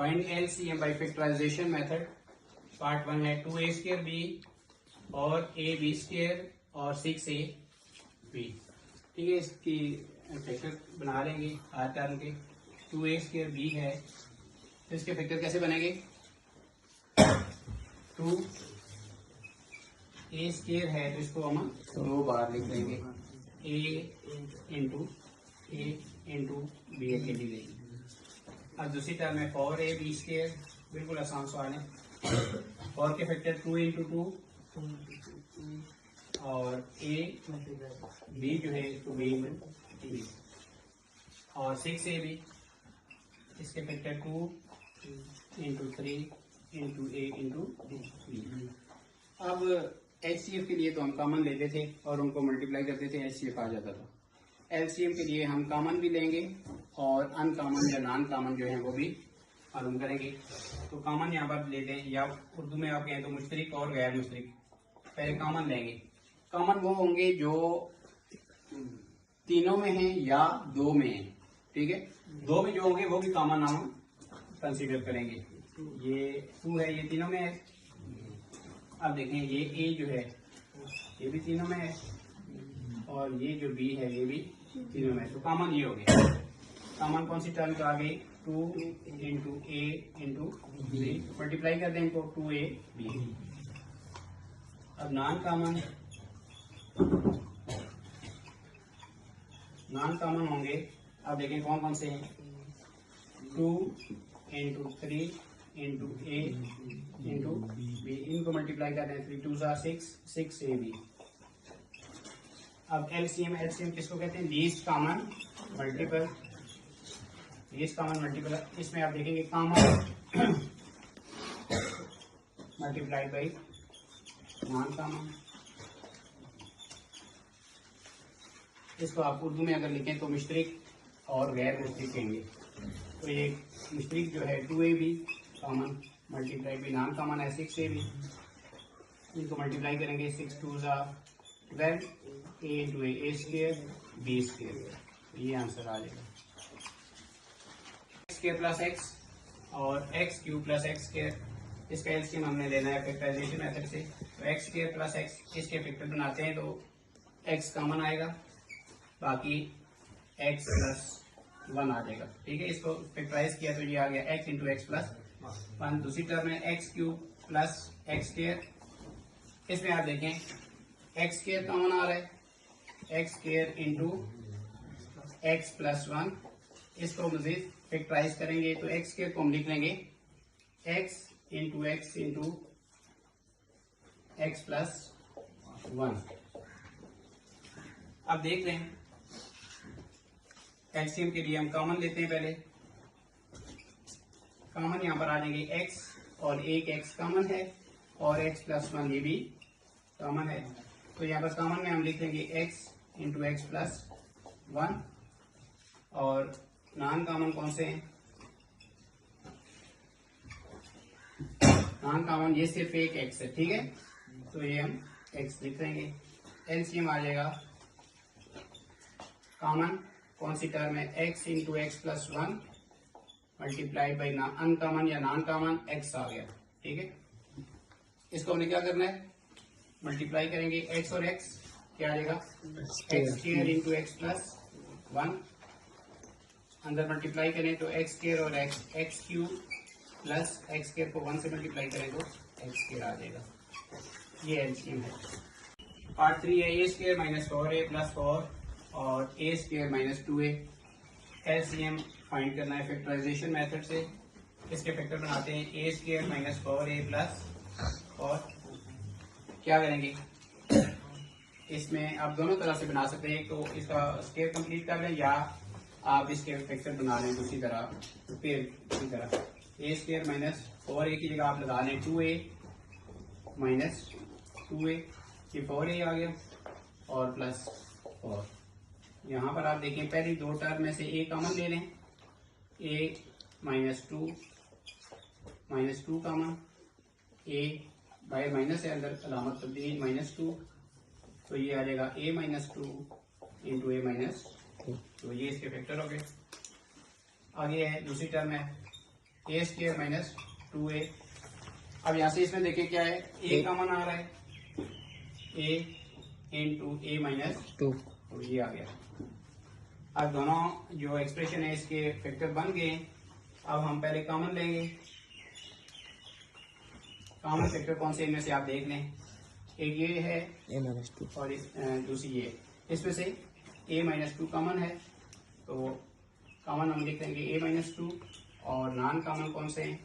Find LCM by factorization method. Part 1 है 2a² और ab² और 6ab। ठीक है, इसकी फैक्टर बना लेंगे हर टर्म के। 2a² है तो इसके फैक्टर कैसे बनेंगे? 2a² है तो इसको हम 2 बार लिख देंगे, a इंटू b अकेली देंगे। अब दूसरी टर्म है 4ab², बिल्कुल आसान सवाल है। 4 के फैक्टर 2 इंटू 2 और b जो है तो b और 6ab, इसके factor 2 into 3 into a into b। अब HCF के लिए तो हम कॉमन लेते थे और उनको मल्टीप्लाई करते थे, HCF आ जाता था। LCM के लिए हम कॉमन भी लेंगे और अनकॉमन या नॉन कॉमन जो है वो भी मालूम करेंगे। तो कॉमन यहाँ पर लेते हैं, या उर्दू में आप कहें तो मुश्तरिक और गैर मुश्तरिक। पहले कॉमन लेंगे। कॉमन वो होंगे जो तीनों में हैं या 2 में हैं। ठीक है, 2 में जो होंगे वो भी कॉमन हम कंसीडर करेंगे। ये 2 है, ये तीनों में है। अब देखें ये a जो है ये भी तीनों में है और ये जो b है ये भी तीनों में है। तो कॉमन ये हो गया। कॉमन कौन सी टर्म तो आ गई? 2 into a into b। Multiply कर दें इनको, 2ab। अब नॉन कॉमन होंगे। अब देखें कौन कौन से हैं? 2 into 3 into a into b। इनको मल्टीप्लाई कर दें, 3 2 6, 6ab। अब एलसीएम किसको कहते हैं? Least common multiple. Least common multiple, इसमें आप देखेंगे common multiply by non common. इसको आप उर्दू में अगर लिखें तो मुश्तरिक और गैर मुश्तरिक कहेंगे। तो ये मुश्तरिक जो है 2ab common multiply by non common है 6ab। इनको मल्टीप्लाई करेंगे, 6 2 12, a इंटू a² b²। ये आंसर आ जाएगा। x² प्लस x और x³ प्लस x²। इसका एलसीएम हमने लेना है फैक्टराइजेशन मेथड से। तो x² प्लस x, इसके फैक्टर बनाते हैं तो x कॉमन आएगा, बाकी x प्लस 1 आ जाएगा। ठीक है, इसको फैक्टराइज किया तो ये आ गया x इंटू एक्स प्लस 1। दूसरी टर्म है x³ प्लस x²। इसमें आप देखें x² कॉमन आ रहा है, x² इंटू एक्स प्लस 1। इसको मजीद फैक्टराइज करेंगे तो x² को हम लिख लेंगे x into x into x plus 1। अब देख लें एलसीएम के लिए हम कॉमन लेते हैं। पहले कॉमन यहाँ पर आ जाएंगे x और एक x कॉमन है और x प्लस 1 ये भी कॉमन है। तो यहाँ पर कॉमन में हम लिख लेंगे x इंटू एक्स प्लस 1। और नॉन कॉमन कौन से हैं? नॉन कॉमन ये सिर्फ एक x है। ठीक है, तो ये हम x लिख देंगे। एलसीएम आ जाएगा कॉमन कौन सी टर्म है? x into x plus 1 multiplied by uncommon या नॉन कॉमन x आ गया। ठीक है, इसको हमने क्या करना है? मल्टीप्लाई करेंगे x और x, क्या आ जाएगा? x² into x plus 1। अंदर मल्टीप्लाई करें तो x² और x³ प्लस x² को 1 से मल्टीप्लाई करें तो x² आ जाएगा। ये एलसीएम है। पार्ट 3 है a² माइनस 4a प्लस 4 और a² minus 2a। LCM find करना है फैक्टराइजेशन मेथड से। इसके फैक्टर बनाते हैं, a² माइनस 4a प्लस 4। क्या करेंगे? इसमें आप दोनों तरह से बना सकते हैं, तो इसका स्क्वायर कंप्लीट कर लें या आप इसके फैक्टर बना लें दूसरी तरह। फिर इसी तरह a² माइनस 4a की जगह आप लगा लें 2a माइनस 2a। ये 4a आ गया और प्लस 4। यहाँ पर आप देखें पहली 2 टर्म में से a कॉमन ले लें, a minus 2 common, a bye minus है, अंदर अलामत तब्दील -2। तो ये आ जाएगा a minus 2 into a minus 2। तो ये इसके फैक्टर हो गए। आगे है दूसरी टर्म है ए स्क्वायर माइनस 2a। अब यहाँ से इसमें देखें क्या है, a कॉमन आ रहा है, a इंटू ए माइनस 2, तो ये आ गया। अब दोनों जो एक्सप्रेशन है इसके फैक्टर बन गए। अब हम पहले कॉमन लेंगे। कॉमन फैक्टर कौन से इनमें से आप देख लें, एक ये है a-2 और दूसरी ये। इसमें से a-2 कॉमन है, तो कॉमन हम लिख लेंगे a-2, और नॉन कॉमन कौन से हैं,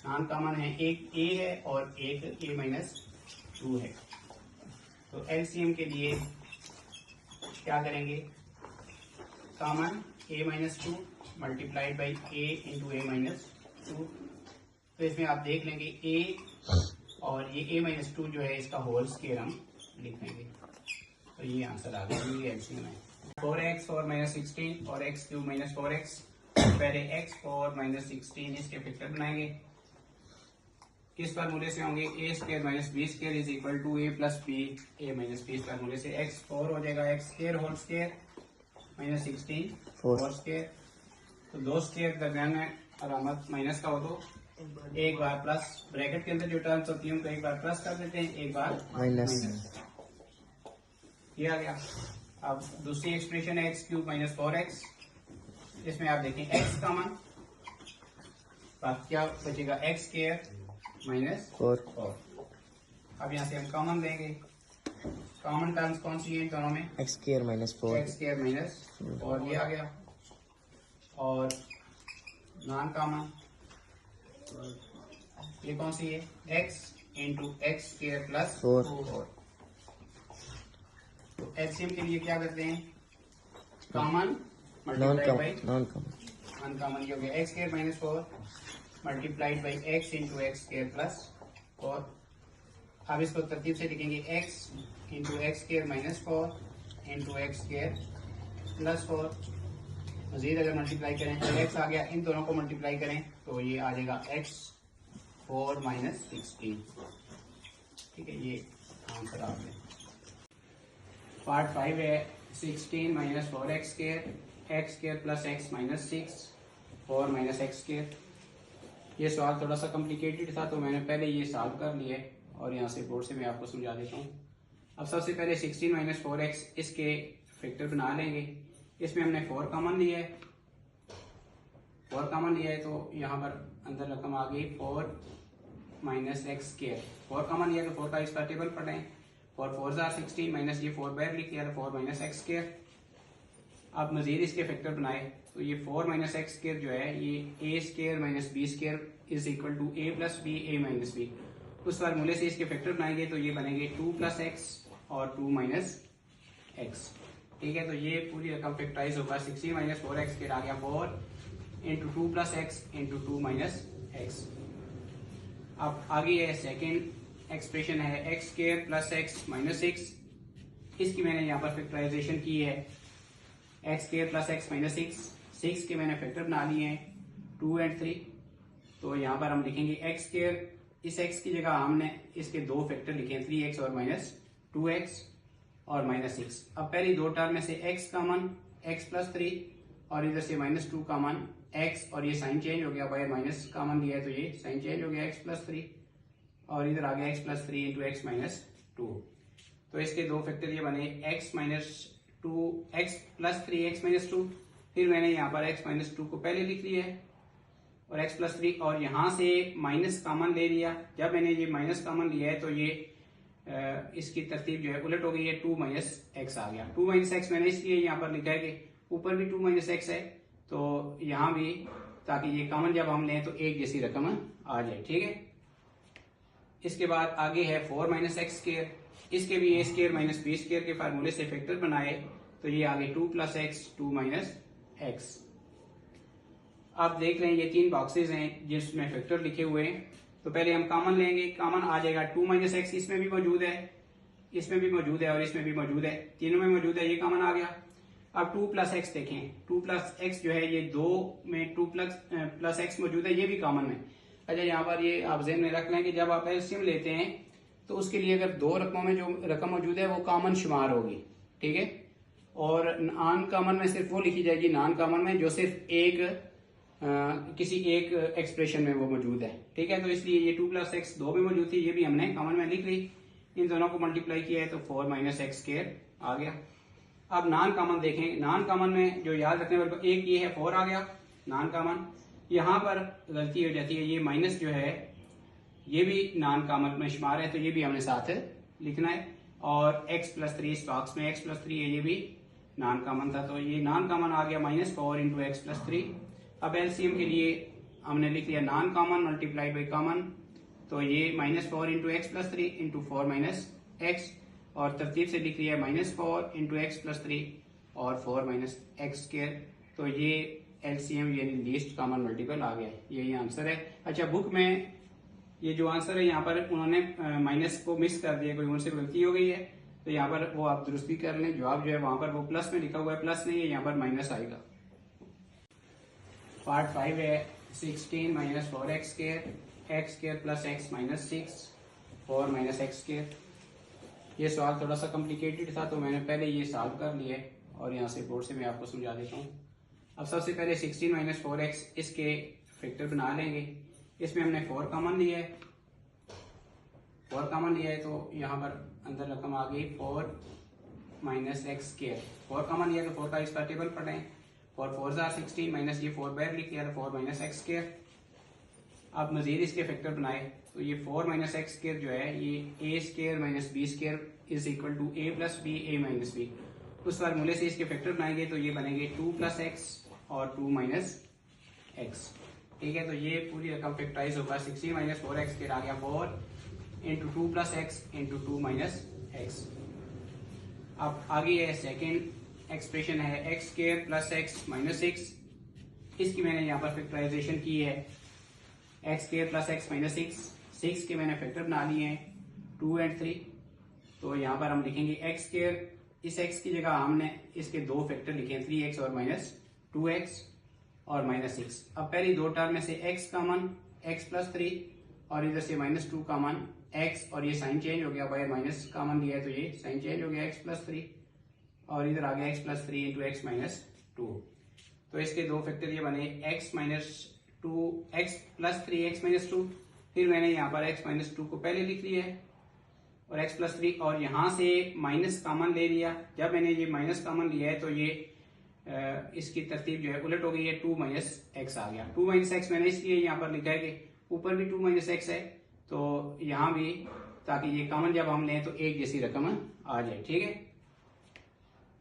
नॉन कॉमन है एक a है और एक a-2 है। तो एलसीएम के लिए क्या करेंगे, common a-2 multiplied by a into a-2। तो इसमें आप देख लेंगे a और ये a-2 जो है इसका होल स्क्वायर हम लिख लेंगे, तो ये आंसर आ गया। ये एलसीएम है 4x और -16 और x³ -4x। पहले x और -16 इसके फैक्टर बनाएंगे। किस फार्मूले से होंगे, a square minus b square is equal to a plus b, a minus b फार्मूले से x 4 हो जाएगा, x square whole square -16 4 square. तो दो स्क्वायर दरम्यान में अलामत माइनस का हो तो एक बार प्लस, ब्रैकेट के अंदर जो टर्म्स होती है उनको एक बार प्लस कर देते हैं, एक बार माइनस। ये आ गया। अब दूसरी एक्सप्रेशन है x³ -4x। इसमें आप देखें x कॉमन, बाकी क्या बचेगा, x स्क्वायर -4। अब यहाँ से हम कॉमन लेंगे। कॉमन टर्म्स कौन सी है दोनों में, x स्क्वायर -4, x स्क्वायर -4, ये आ गया। और नॉन कॉमन ये कौन सी है, x into x square plus 4। तो एलसीएम के लिए क्या करते हैं, common multiplied by non common, ये हो गया x square -4 multiplied by x into x square plus 4। अब इसको तरतीब से लिखेंगे x into x square -4 into x square plus 4। मजीद अगर मल्टीप्लाई करें तो x आ गया, इन दोनों को मल्टीप्लाई करें तो ये आ जाएगा x 4 -16। ठीक है, ये आंसर आ गया। पार्ट 5 है 16 -4x square, x square plus x -6 4 -x square. ये सवाल थोड़ा सा कॉम्प्लिकेटेड था तो मैंने पहले ये सॉल्व कर लिया है और यहाँ से बोर्ड से मैं आपको समझा देता हूँ। अब सबसे पहले 16 -4x इसके फैक्टर बना लेंगे। इसमें हमने 4 कॉमन लिया है, 4 कॉमन लिया है तो यहाँ पर अंदर रकम आ गई 4 -x स्क्वायर। 4 कॉमन लिया तो 4 का इसका टेबल पढ़ें, 4 4 16 माइनस ये 4 बाहर लिख दिया तो 4 -x स्क्वायर। आप मजीद इसके फैक्टर बनाए तो ये 4 -x स्क्वायर जो है ये a square minus b square is equal to a plus b a minus b. उस फार्मूले से इसके फैक्टर बनाएंगे तो ये बनेंगे 2 + x और 2 - x। ठीक है, तो ये पूरी रकम फैक्टराइज होगा। 16 -4x स्क्वायर आ गया 4 इंटू 2 + x इंटू 2 - x। अब आगे है सेकेंड एक्सप्रेशन है x स्क्वायर प्लस x -6। इसकी मैंने यहाँ पर फैक्टराइजेशन की है, x स्क्वायर प्लस x -6 के मैंने फैक्टर बना लिए हैं 2 और 3। तो यहाँ पर हम लिखेंगे x स्क्वायर, इस x की जगह हमने इसके दो फैक्टर लिखे हैं 3x और -2x और -6। अब पहली दो टर्म में से x कॉमन x + 3 और इधर से -2 कॉमन x, और ये साइन चेंज हो गया, बाहर माइनस कॉमन लिया है तो ये साइन चेंज हो गया x + 3 और इधर आ गया x + 3 इंटू x -2। तो इसके दो फैक्टर ये बने x -2 x + 3 x -2। फिर मैंने यहाँ पर x -2 को पहले लिख लिया है और x + 3 और यहाँ से माइनस कॉमन ले लिया। जब मैंने ये माइनस कॉमन लिया है तो ये इसकी तरतीब जो है उलट हो गई है, 2 - x आ गया। 2 - x मैंने इसलिए यहाँ पर लिखा है कि ऊपर भी 2 - x है तो यहाँ भी, ताकि ये कॉमन जब हम लें तो एक जैसी रकम आ जाए। ठीक है, इसके बाद आगे है 4 - x स्क्वायर। इसके भी a square minus b square के फार्मूले से फैक्टर बनाए तो ये आगे 2 + x 2 - x। आप देख रहे हैं ये 3 बॉक्सेस हैं जिसमें फैक्टर लिखे हुए हैं। तो पहले हम कॉमन लेंगे, कॉमन आ जाएगा 2 - x, इसमें भी मौजूद है, इसमें भी मौजूद है और इसमें भी मौजूद है, तीनों में मौजूद है, ये कॉमन आ गया। अब 2 + x देखें, 2 + x जो है ये दो में 2 + x मौजूद है, ये भी कॉमन है। अच्छा, यहाँ पर ये आप ज़हन में रख लें कि जब आप एलसीएम लेते हैं तो उसके लिए अगर दो रकमों में जो रकम मौजूद है वो कॉमन शुमार होगी। ठीक है, और नॉन कॉमन में सिर्फ वो लिखी जाएगी नॉन कॉमन में जो सिर्फ एक किसी एक एक्सप्रेशन में वो मौजूद है। ठीक है, तो इसलिए ये 2 + x 2 में मौजूद थी, ये भी हमने कॉमन में लिख ली। इन दोनों को मल्टीप्लाई किया है तो 4 - x² आ गया। अब नॉन कॉमन देखें, नॉन कॉमन में जो याद रखने वाले एक ये है 4 आ गया नॉन कॉमन। यहाँ पर गलती हो जाती है, ये माइनस जो है ये भी नॉन कॉमन में शुमार है, तो ये भी हमने साथ लिखना है। और x + 3 इस बॉक्स में x + 3 है, ये भी नॉन कॉमन था, तो ये नॉन कॉमन आ गया -4 × x + 3। अब एलसीएम के लिए हमने लिख लिया non common multiplied by common, तो ये -4 × x + 3 × 4 - x, और तरतीब से लिख लिया -4 × x + 3 और 4 - x²। तो ये एलसीएम यानी लीस्ट कॉमन मल्टीपल आ गया, यही आंसर है। अच्छा, बुक में ये जो आंसर है यहाँ पर उन्होंने माइनस को मिस कर दिया, कोई उनसे गलती हो गई है, तो यहाँ पर वो आप दुरुस्त भी कर लें। जवाब जो है वहां पर वो प्लस में लिखा हुआ है, प्लस नहीं है, यहाँ पर माइनस आएगा। पार्ट 5 है 16 - 4x² x² + x - 6 4 - x²। ये सवाल थोड़ा सा कॉम्प्लिकेटेड था, तो मैंने पहले ये सॉल्व कर लिया है और यहाँ से बोर्ड से मैं आपको समझा देता हूँ। अब सबसे पहले 16 - 4x इसके फैक्टर बना लेंगे। इसमें हमने 4 कॉमन लिया है, 4 कॉमन लिया है, तो यहाँ पर अंदर रकम आ गई 4 - x²। 4 कॉमन लिया तो 4 का इसका टेबल पढ़ें, 4 4 = 16 माइनस ये 4 बाहर लिख लिया तो 4 - x²। अब मजीद इसके फैक्टर बनाए तो ये 4 - x² जो है ये a² - b² = a + b a - b। उस फार्मूले से इसके फैक्टर बनाएंगे तो ये बनेंगे 2 + x और 2 - x। ठीक है, तो ये पूरी रकम फैक्टराइज होगा। 16 - 4x² आ गया 4 × 2 + x × 2 - x। अब आगे है सेकेंड एक्सप्रेशन है x² + x - 6। इसकी मैंने यहाँ पर फैक्टराइजेशन की है, x² + x - 6, 6 के मैंने फैक्टर बना लिए हैं 2 और 3। तो यहाँ पर हम लिखेंगे x², इस x की जगह हमने इसके दो फैक्टर लिखे हैं 3x और -2x और -6। अब पहली दो टर्म में से x कॉमन x + 3 और इधर से -2 कॉमन x, और ये साइन चेंज हो गया, बाहर माइनस कॉमन लिया है तो ये साइन चेंज हो गया x + 3 और इधर आ गया x + 3 × x - 2। तो इसके दो फैक्टर ये बने x - 2 x + 3 x - 2। फिर मैंने यहाँ पर x - 2 को पहले लिख लिया है और x + 3 और यहाँ से माइनस कॉमन ले लिया। जब मैंने ये माइनस कॉमन लिया है तो ये इसकी तरतीब जो है उलट हो गई है, 2 - x आ गया। 2 - x मैंने इसलिए यहाँ पर लिखा है कि ऊपर भी 2 - x है, तो यहाँ भी, ताकि ये कॉमन जब हम लें तो एक जैसी रकम आ जाए। ठीक है,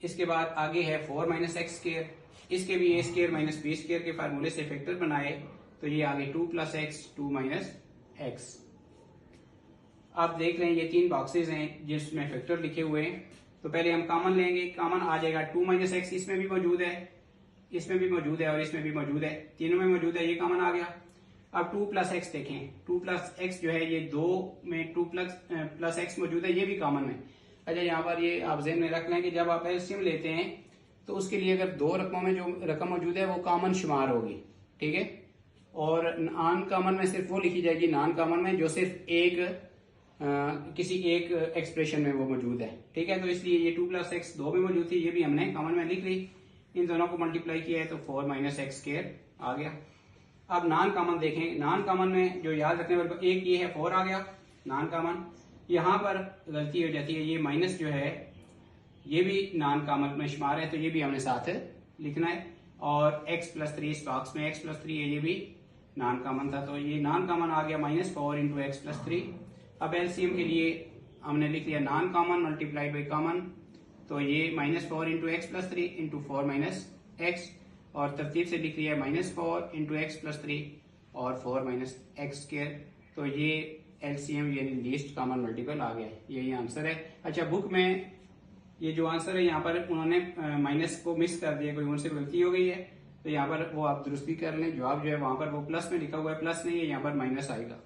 इसके बाद आगे है 4 - x²। इसके भी a² - b² के फार्मूले से फैक्टर बनाए तो ये आगे 2 + x 2 - x। आप देख रहे हैं ये 3 बॉक्सेस हैं जिसमें फैक्टर लिखे हुए हैं। तो पहले हम कॉमन लेंगे, कॉमन आ जाएगा 2 - x, इसमें भी मौजूद है, इसमें भी मौजूद है और इसमें भी मौजूद है, तीनों में मौजूद है, ये कॉमन आ गया। अब 2 + x देखें, 2 + x जो है ये 2 में 2 + x मौजूद है, ये भी कॉमन है। अच्छा, यहाँ पर ये आप ज़हन में रख लें कि जब आप एलसीएम लेते हैं तो उसके लिए अगर दो रकमों में जो रकम मौजूद है वो कॉमन शुमार होगी। ठीक है, और नॉन कॉमन में सिर्फ वो लिखी जाएगी नॉन कॉमन में जो सिर्फ एक किसी एक एक्सप्रेशन में वो मौजूद है। ठीक है, तो इसलिए ये 2 + x 2 में मौजूद थी, ये भी हमने कॉमन में लिख ली। इन दोनों को मल्टीप्लाई किया है तो 4 - x² आ गया। अब नॉन कॉमन देखें, नॉन कॉमन में जो याद रखने वाले एक ये है 4 आ गया नॉन कॉमन। यहाँ पर गलती हो जाती है, ये माइनस जो है ये भी नॉन कॉमन में शुमार है, तो ये भी हमने साथ लिखना है। और x + 3 इस बॉक्स में x + 3 है, ये भी नॉन कॉमन था, तो ये नॉन कॉमन आ गया -4 × x + 3। अब एलसीएम के लिए हमने लिख लिया non common multiplied by common, तो ये -4 × x + 3 × 4 - x, और तरतीब से लिख लिया -4 × x + 3 और 4 - x²। तो ये एलसीएम यानी लीस्ट कॉमन मल्टीपल आ गया, यही आंसर है। अच्छा, बुक में ये जो आंसर है यहाँ पर उन्होंने माइनस को मिस कर दिया, कोई उनसे गलती हो गई है, तो यहाँ पर वो आप दुरुस्त भी कर लें। जवाब जो है वहां पर वो प्लस में लिखा हुआ है, प्लस नहीं है, यहाँ पर माइनस आएगा।